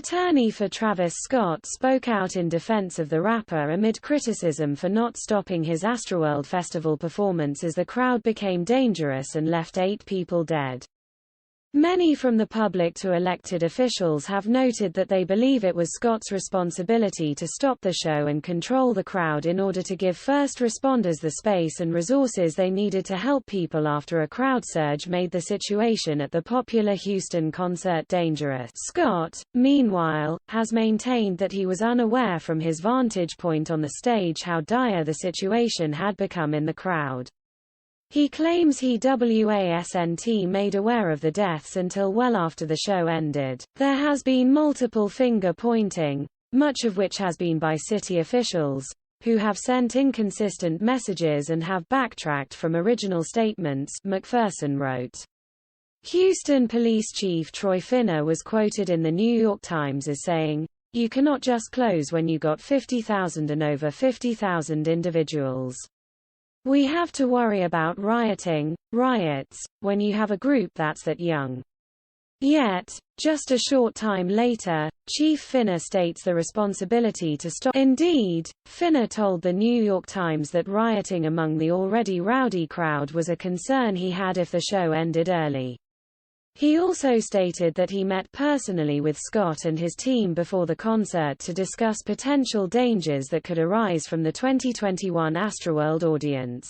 attorney for Travis Scott spoke out in defense of the rapper amid criticism for not stopping his Astroworld festival performance as the crowd became dangerous and left 8 people dead. Many from the public to elected officials have noted that they believe it was Scott's responsibility to stop the show and control the crowd in order to give first responders the space and resources they needed to help people after a crowd surge made the situation at the popular Houston concert dangerous. Scott, meanwhile, has maintained that he was unaware from his vantage point on the stage how dire the situation had become in the crowd. He claims he wasn't made aware of the deaths until well after the show ended. There has been multiple finger-pointing, much of which has been by city officials, who have sent inconsistent messages and have backtracked from original statements, McPherson wrote. Houston Police Chief Troy Finner was quoted in the New York Times as saying, "You cannot just close when you got 50,000 and over 50,000 individuals. We have to worry about riots, when you have a group that's that young." Yet, just a short time later, Chief Finner states the responsibility to stop. Indeed, Finner told the New York Times that rioting among the already rowdy crowd was a concern he had if the show ended early. He also stated that he met personally with Scott and his team before the concert to discuss potential dangers that could arise from the 2021 Astroworld audience.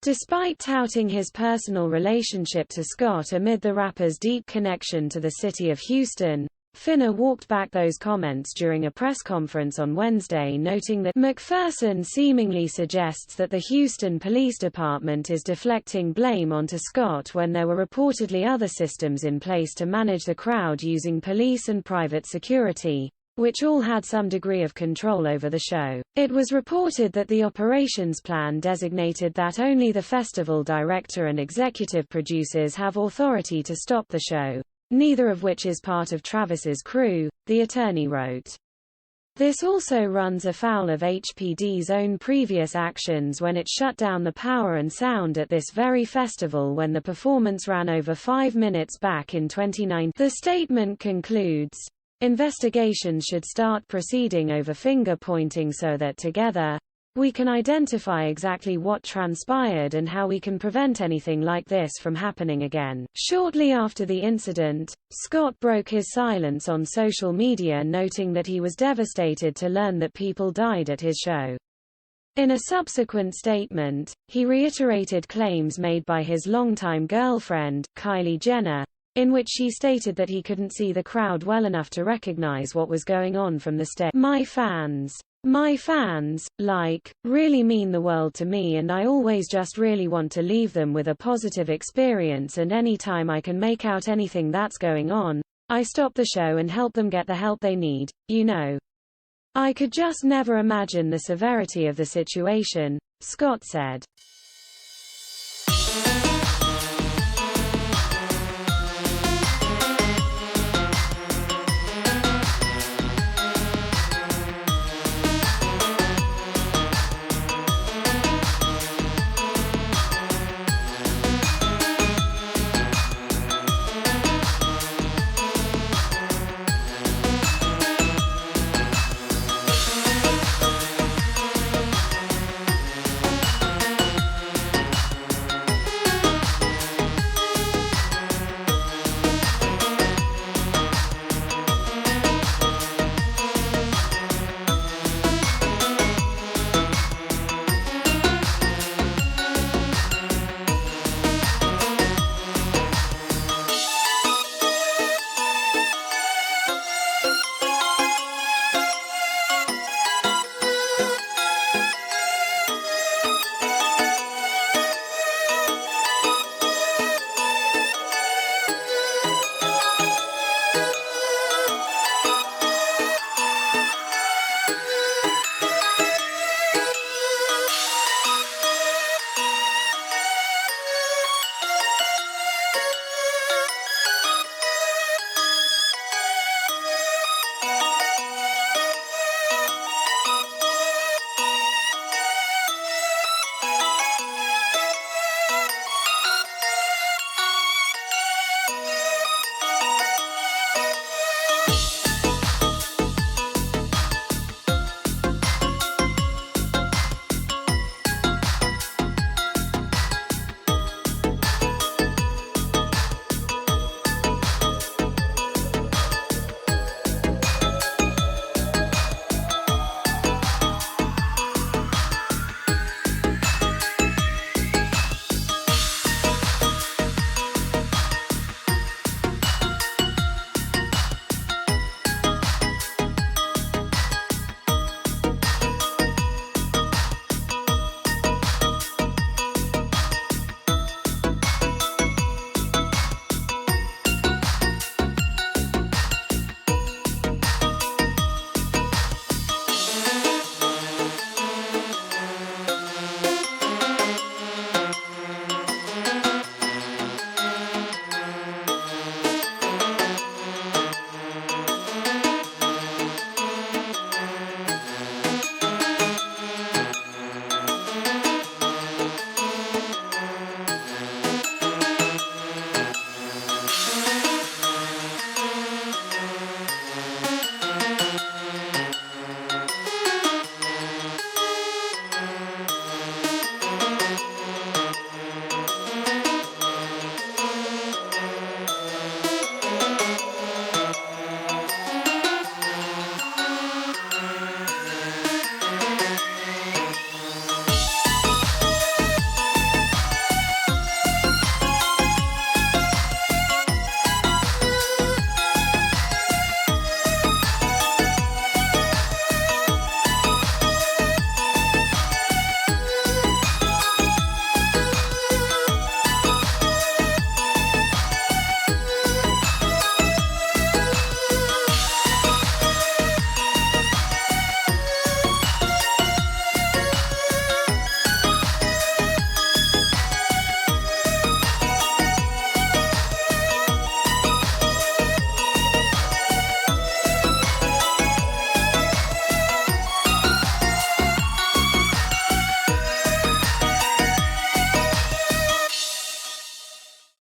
Despite touting his personal relationship to Scott amid the rapper's deep connection to the city of Houston, Finner walked back those comments during a press conference on Wednesday, noting that McPherson seemingly suggests that the Houston Police Department is deflecting blame onto Scott when there were reportedly other systems in place to manage the crowd using police and private security, which all had some degree of control over the show. It was reported that the operations plan designated that only the festival director and executive producers have authority to stop the show, neither of which is part of Travis's crew, the attorney wrote. This also runs afoul of HPD's own previous actions when it shut down the power and sound at this very festival when the performance ran over 5 minutes back in 2019. The statement concludes, "Investigations should start proceeding over finger-pointing so that together, we can identify exactly what transpired and how we can prevent anything like this from happening again." Shortly after the incident, Scott broke his silence on social media, noting that he was devastated to learn that people died at his show. In a subsequent statement, he reiterated claims made by his longtime girlfriend, Kylie Jenner, in which she stated that he couldn't see the crowd well enough to recognize what was going on from the stage. My fans, really mean the world to me, and I always just really want to leave them with a positive experience, and any time I can make out anything that's going on, I stop the show and help them get the help they need, you know. I could just never imagine the severity of the situation," Scott said.